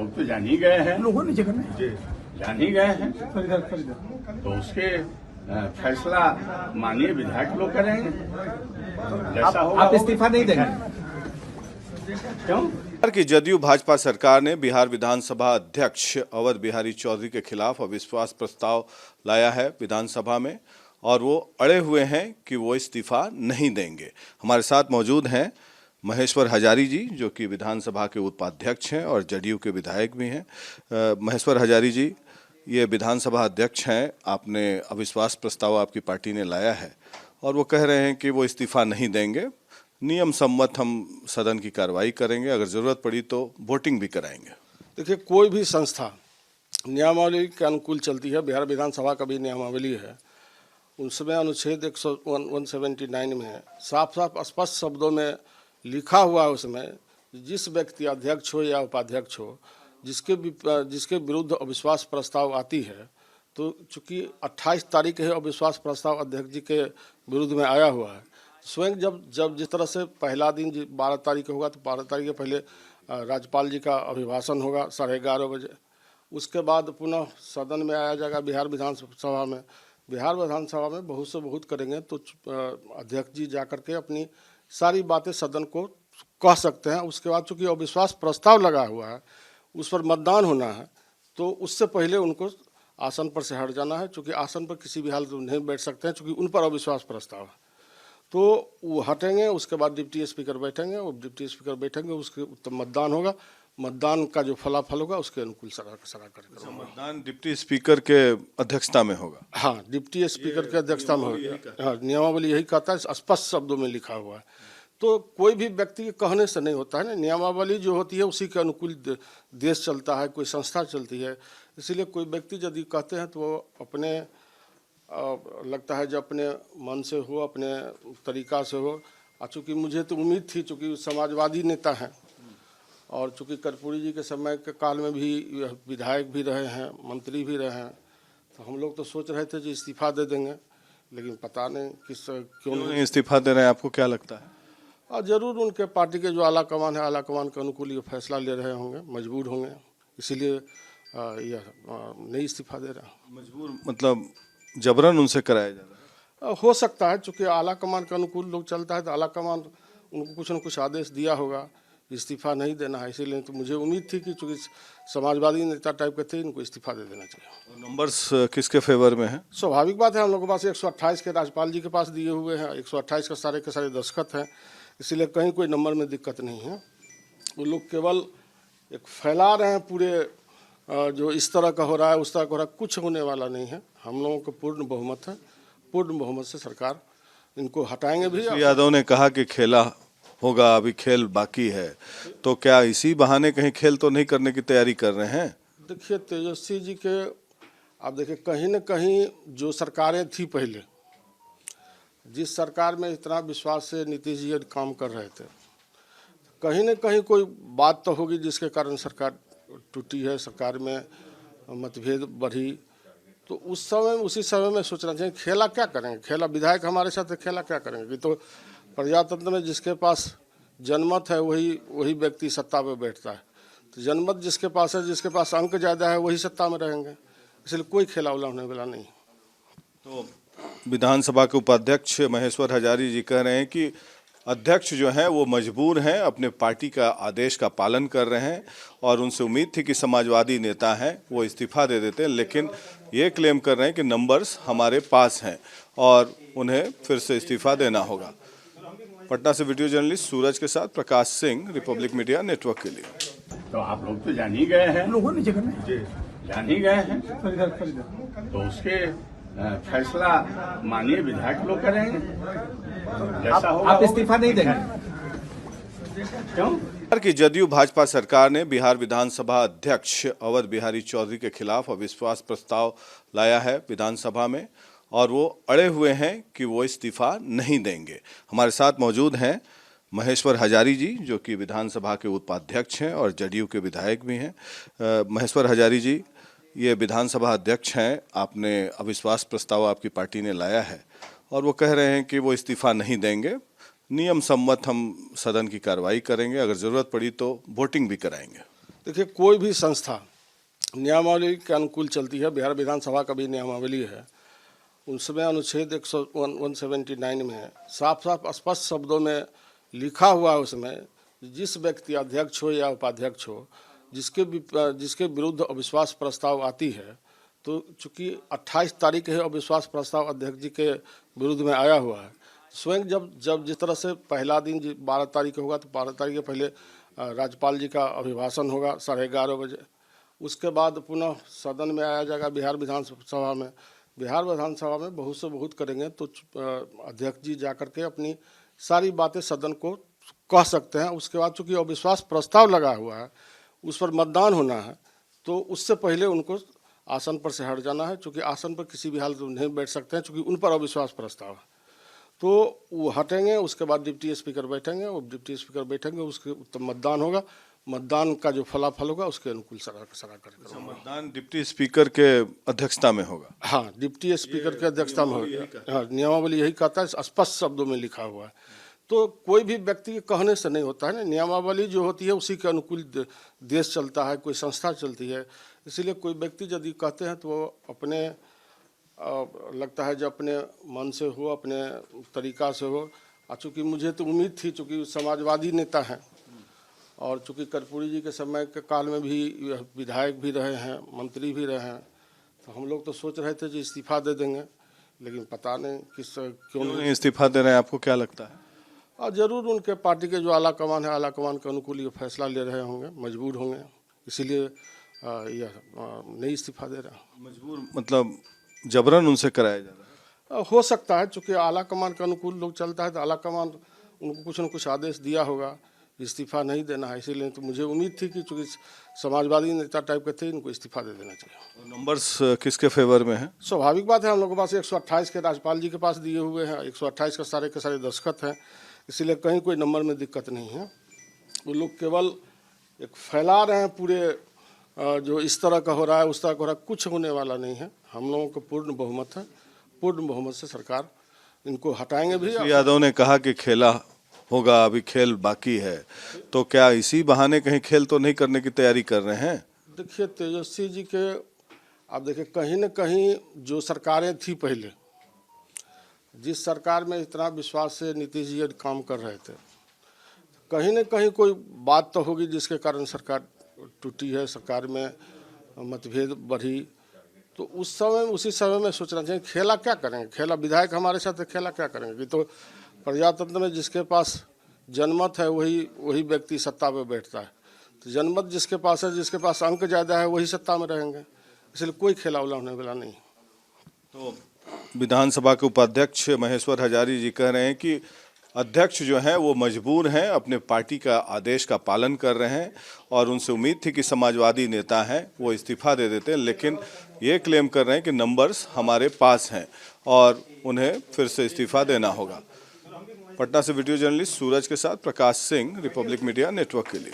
लोग तो जान ही गए हैं, लोगों ने जगह में जान ही गए हैं, तो उसके फैसला माननीय विधायक लोग करेंगे। जैसा होगा आप इस्तीफा नहीं देंगे? क्यों? बिहार की जदयू भाजपा सरकार ने बिहार विधानसभा अध्यक्ष अवध बिहारी चौधरी के खिलाफ अविश्वास प्रस्ताव लाया है विधानसभा में, और वो अड़े हुए हैं कि वो इस्तीफा नहीं देंगे। हमारे साथ मौजूद हैं महेश्वर हजारी जी, जो कि विधानसभा के उपाध्यक्ष हैं और जदयू के विधायक भी हैं। महेश्वर हजारी जी, ये विधानसभा अध्यक्ष हैं, आपने अविश्वास प्रस्ताव आपकी पार्टी ने लाया है और वो कह रहे हैं कि वो इस्तीफा नहीं देंगे, नियम सम्मत हम सदन की कार्रवाई करेंगे, अगर जरूरत पड़ी तो वोटिंग भी कराएंगे। देखिए, कोई भी संस्था नियमावली के अनुकूल चलती है। बिहार विधानसभा का भी नियमावली है, उसमें अनुच्छेद 179 में साफ साफ स्पष्ट शब्दों में लिखा हुआ है, उसमें जिस व्यक्ति अध्यक्ष हो या उपाध्यक्ष हो, जिसके विरुद्ध अविश्वास प्रस्ताव आती है, तो चूँकि 28 तारीख है अविश्वास प्रस्ताव अध्यक्ष जी के विरुद्ध में आया हुआ है, स्वयं जब जिस तरह से पहला दिन 12 तारीख होगा, तो 12 तारीख के पहले राज्यपाल जी का अभिभाषण होगा 11:30 बजे। उसके बाद पुनः सदन में आया जाएगा बिहार विधानसभा में। बिहार विधानसभा में बहुत से बहुत करेंगे तो अध्यक्ष जी जा करके अपनी सारी बातें सदन को कह सकते हैं। उसके बाद चूँकि अविश्वास प्रस्ताव लगा हुआ है, उस पर मतदान होना है, तो उससे पहले उनको आसन पर से हट जाना है, चूँकि आसन पर किसी भी हालत में नहीं बैठ सकते हैं, चूँकि उन पर अविश्वास प्रस्ताव है। तो वो हटेंगे, उसके बाद डिप्टी स्पीकर बैठेंगे, और डिप्टी स्पीकर बैठेंगे, उसके तो मतदान होगा। मतदान का जो फलाफल होगा उसके अनुकूल सरा कार्यक्रम। मतदान डिप्टी स्पीकर के अध्यक्षता में होगा? हाँ, डिप्टी स्पीकर के अध्यक्षता में होगा। हाँ, नियमावली यही कहता है, स्पष्ट शब्दों में लिखा हुआ है। तो कोई भी व्यक्ति के कहने से नहीं होता है ना, नियमावली जो होती है उसी के अनुकूल देश चलता है, कोई संस्था चलती है। इसीलिए कोई व्यक्ति यदि कहते हैं तो वो अपने लगता है जो अपने मन से हो, अपने तरीका से हो। और चूँकि मुझे तो उम्मीद थी, चूँकि समाजवादी नेता हैं और चूँकि कर्पूरी जी के समय के काल में भी विधायक भी रहे हैं, मंत्री भी रहे हैं, तो हम लोग तो सोच रहे थे कि इस्तीफा दे देंगे, लेकिन पता नहीं क्यों नहीं इस्तीफा दे रहे हैं। आपको क्या लगता है? और ज़रूर उनके पार्टी के जो आला कमान है, आला कमान के अनुकूल ये फैसला ले रहे होंगे, मजबूर होंगे, इसीलिए यह नहीं इस्तीफा दे रहा। मजबूर मतलब जबरन उनसे कराया जा रहा है? हो सकता है, चूँकि आला कमान के अनुकूल लोग चलता है, तो आला कमान उनको कुछ न कुछ आदेश दिया होगा, इस्तीफा नहीं देना है। इसीलिए तो मुझे उम्मीद थी कि चूँकि समाजवादी नेता टाइप के थे, इनको इस्तीफा दे देना चाहिए। नंबर्स किसके फेवर में है? स्वाभाविक बात है, हम लोगों के पास 128 के राज्यपाल जी के पास दिए हुए हैं, 128 के सारे दस्तखत हैं, इसीलिए कहीं कोई नंबर में दिक्कत नहीं है। वो लोग केवल एक फैला रहे हैं पूरे, जो इस तरह का हो रहा है, उस तरह का हो रहा है, कुछ होने वाला नहीं है। हम लोगों को पूर्ण बहुमत है, पूर्ण बहुमत से सरकार इनको हटाएंगे भी। यादव ने कहा कि खेला होगा, अभी खेल बाकी है, तो क्या इसी बहाने कहीं खेल तो नहीं करने की तैयारी कर रहे हैं? देखिए, तेजस्वी जी के आप देखिए, कहीं न कहीं जो सरकारें थी पहले, जिस सरकार में इतना विश्वास से नीतीश जी काम कर रहे थे, कहीं न कहीं कोई बात तो होगी जिसके कारण सरकार टूटी है, सरकार में मतभेद बढ़ी। तो उसी समय में सोचना चाहिए खेला क्या करेंगे, खेला विधायक हमारे साथ खेला क्या करेंगे। कि तो प्रजातंत्र में जिसके पास जनमत है वही व्यक्ति सत्ता पे बैठता है, तो जनमत जिसके पास है, जिसके पास अंक ज़्यादा है, वही सत्ता में रहेंगे, इसलिए कोई खेला उला होने वाला नहीं। तो विधानसभा के उपाध्यक्ष महेश्वर हजारी जी कह रहे हैं कि अध्यक्ष जो हैं वो मजबूर हैं, अपने पार्टी का आदेश का पालन कर रहे हैं, और उनसे उम्मीद थी कि समाजवादी नेता हैं वो इस्तीफा दे देते हैं, लेकिन ये क्लेम कर रहे हैं कि नंबर्स हमारे पास हैं और उन्हें फिर से इस्तीफा देना होगा। पटना से वीडियो जर्नलिस्ट सूरज के साथ Prakash Singh, Republic media network के लिए। तो आप लोग तो जान ही गए हैं, लोगों ने जगह में जान ही गए हैं, तो उसके फैसला माननीय विधायक लोग करेंगे। जैसा होगा आप इस्तीफा नहीं देंगे? क्यों? बिहार की जदयू भाजपा सरकार ने बिहार विधानसभा अध्यक्ष अवध बिहारी चौधरी के खिलाफ अविश्वास प्रस्ताव लाया है विधानसभा में, और वो अड़े हुए हैं कि वो इस्तीफा नहीं देंगे। हमारे साथ मौजूद हैं महेश्वर हजारी जी, जो कि विधानसभा के उपाध्यक्ष हैं और जदयू के विधायक भी हैं। महेश्वर हजारी जी, ये विधानसभा अध्यक्ष हैं, आपने अविश्वास प्रस्ताव आपकी पार्टी ने लाया है और वो कह रहे हैं कि वो इस्तीफा नहीं देंगे, नियम सम्मत हम सदन की कार्रवाई करेंगे, अगर ज़रूरत पड़ी तो वोटिंग भी कराएंगे। देखिए, कोई भी संस्था नियमावली के अनुकूल चलती है। बिहार विधानसभा का भी नियमावली है, उसमें अनुच्छेद 179 में साफ साफ स्पष्ट शब्दों में लिखा हुआ है, उसमें जिस व्यक्ति अध्यक्ष हो या उपाध्यक्ष हो जिसके विरुद्ध अविश्वास प्रस्ताव आती है, तो चूंकि 28 तारीख है अविश्वास प्रस्ताव अध्यक्ष जी के विरुद्ध में आया हुआ है, स्वयं जब जिस तरह से पहला दिन 12 तारीख होगा तो 12 तारीख के पहले राज्यपाल जी का अभिभाषण होगा 11:30 बजे। उसके बाद पुनः सदन में आया जाएगा बिहार विधानसभा में। बिहार विधानसभा में बहुत से बहुत करेंगे तो अध्यक्ष जी जाकर के अपनी सारी बातें सदन को कह सकते हैं। उसके बाद चूँकि अविश्वास प्रस्ताव लगा हुआ है, उस पर मतदान होना है, तो उससे पहले उनको आसन पर से हट जाना है। चूँकि आसन पर किसी भी हालत में नहीं बैठ सकते हैं, चूँकि उन पर अविश्वास प्रस्ताव है, तो वो हटेंगे। उसके बाद डिप्टी स्पीकर बैठेंगे, और डिप्टी स्पीकर बैठेंगे, उसके तो मतदान होगा। मतदान का जो फलाफल होगा उसके अनुकूल सरा कर मतदान डिप्टी स्पीकर के अध्यक्षता में होगा। हाँ, डिप्टी स्पीकर की अध्यक्षता में होगा। हाँ, नियमावली यही कहता है, स्पष्ट शब्दों में लिखा हुआ है। तो कोई भी व्यक्ति के कहने से नहीं होता है ना, नियमावली जो होती है उसी के अनुकूल देश चलता है, कोई संस्था चलती है। इसीलिए कोई व्यक्ति यदि कहते हैं तो वो अपने लगता है जो अपने मन से हो, अपने तरीका से हो। चूँकि मुझे तो उम्मीद थी, चूँकि समाजवादी नेता हैं और चूँकि कर्पूरी जी के समय के काल में भी विधायक भी रहे हैं, मंत्री भी रहे हैं, तो हम लोग तो सोच रहे थे कि इस्तीफा दे देंगे, लेकिन पता नहीं क्यों नहीं इस्तीफा दे रहे हैं। आपको क्या लगता है? और ज़रूर उनके पार्टी के जो आला कमान है, आला कमान के अनुकूल ये फैसला ले रहे होंगे, मजबूर होंगे, इसीलिए यह नहीं इस्तीफा दे रहे हैं। मजबूर मतलब जबरन उनसे कराया जा रहा है? हो सकता है, चूँकि आला कमान के अनुकूल लोग चलता है तो आला कमान उनको कुछ न कुछ आदेश दिया होगा, इस्तीफा नहीं देना है। इसीलिए तो मुझे उम्मीद थी कि चूँकि समाजवादी नेता टाइप के थे, इनको इस्तीफा दे देना चाहिए। नंबर्स किसके फेवर में है? स्वाभाविक बात है, हम लोग के पास 128 के राज्यपाल जी के पास दिए हुए हैं, 128 के सारे दस्तखत हैं, इसीलिए कहीं कोई नंबर में दिक्कत नहीं है। वो लोग केवल एक फैला रहे हैं पूरे, जो इस तरह का हो रहा है उस तरह का हो रहा है, कुछ होने वाला नहीं है। हम लोगों को पूर्ण बहुमत है, पूर्ण बहुमत से सरकार इनको हटाएंगे भी। श्री यादव ने कहा कि खेला होगा, अभी खेल बाकी है, तो क्या इसी बहाने कहीं खेल तो नहीं करने की तैयारी कर रहे हैं? देखिए, तेजस्वी जी के आप देखिए, कहीं न कहीं जो सरकारें थी पहले, जिस सरकार में इतना विश्वास से नीतीश जी काम कर रहे थे, कहीं न कहीं कोई बात तो होगी जिसके कारण सरकार टूटी है, सरकार में मतभेद बढ़ी। तो उसी समय में सोचना चाहिए खेला क्या करेंगे। खेला विधायक हमारे साथ खेला क्या करेंगे कि तो प्रजातंत्र में जिसके पास जनमत है वही व्यक्ति सत्ता में बैठता है। तो जनमत जिसके पास है, जिसके पास अंक ज़्यादा है, वही सत्ता में रहेंगे। इसलिए कोई खेला उला होने वाला नहीं। तो विधानसभा के उपाध्यक्ष महेश्वर हजारी जी कह रहे हैं कि अध्यक्ष जो हैं वो मजबूर हैं, अपने पार्टी का आदेश का पालन कर रहे हैं, और उनसे उम्मीद थी कि समाजवादी नेता हैं वो इस्तीफा दे देते हैं, लेकिन ये क्लेम कर रहे हैं कि नंबर्स हमारे पास हैं और उन्हें फिर से इस्तीफा देना होगा। पटना से वीडियो जर्नलिस्ट सूरज के साथ Prakash Singh, Republic media network के लिए।